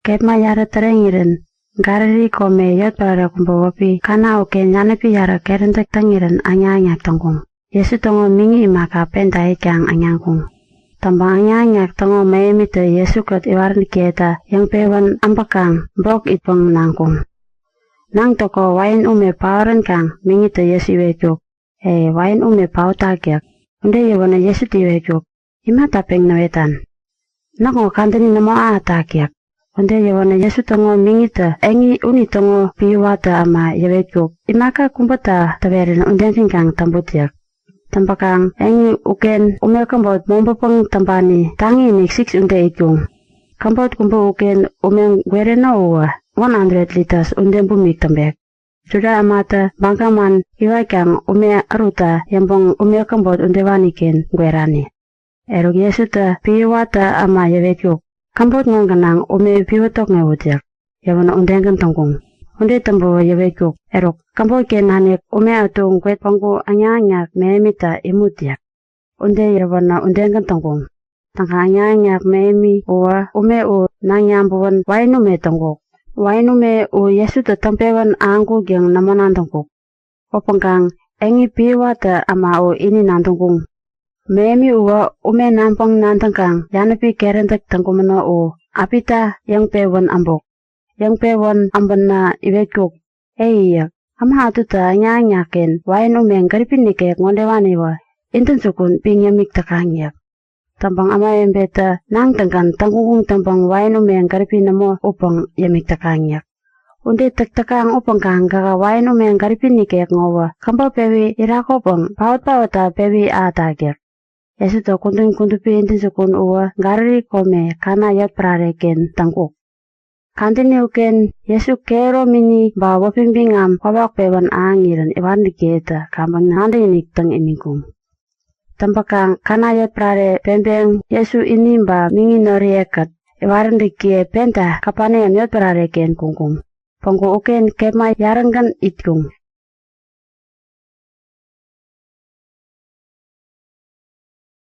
kepma yara terengiren. Gariri kome yot parara kumbawapi kana uke nyanepi yara kerentek tengiren anya-anyak tongkung. Yesu tongo mingi imaka penta ikyang anyangkung. Tambang anya-anyak tongo meemi te Yesu kat iwaran kieta yang pewan ampakang brok itpang nangkung. Nang toko wain ume pauran kang mingi te Yesu iwekyuk. Wain ume pau takyak. Unde yewana Yesu tiwekyuk. Ima tapeng nawetan. Nako kantini namo takyak. Unde yewana Yesu tongo mingi te engi uni tongo piwata ama yewekyuk. Imaka kumbata tawerin undensin kang tambutyak. Tampakang engi uken umel kambot mombopang tampani tangi nik 6 unde ikyung. Kambot kumbo uken umeng guereno uwa 100 liters unde bumik tambek. Sudah amata bangkaman iwakang ume aruta yambong umel kambot unde waniken guerani. Eruk Yesu ta piwata ama yewekyuk. Kambot ngonganang ume piwatok ngewutyak. Yawana undengan tongkung. Unde tambo yewekyuk. Eruk kambot ken hanek ume atung kwet pangku anya-anyak meemita imutyak. Unde yawana undengan tongkung. Tangka anya-anyak meemi uwa ume u nangyambuwan wainume tongkuk. Wainume u Yesu ta tampewan angku gyang namanan tongkuk. Opangkang engi piwata ama u ini nantongkung. Meemi uwa ume nampang nantangkang yanapi kerentek tangkumano u apita yang pewan ambok. Yang pewan amban na iwekyuk. Iya, ama atuta anya-anyaken wain umeng garipin nikek ngondewani wa. Inten sukun pingyamik takangyak. Tampang ama embeta nang tangkan tangkung tampang wain umeng garipin namo upang yamik takangyak. Unde takang upang kang gaga wain umeng garipin nikek ngowa. Kamba pewi irakopang pawat-pawata pewi atagyak. Yesu to kuntun-kuntupi inten sukun uwa gariri kome kana yat prareken tangkuk. Kantini uken Yesu kero mini bawa pimpingam wawak pewan angiran iwan diketa kambang nanda inik tang imingkung. Tampakang kanayat prare pembeng Yesu ini ba mingi noriekat iwaran dikie penta kapane yot prare ken kungkung. Pongko uken kema yarangkan itkung.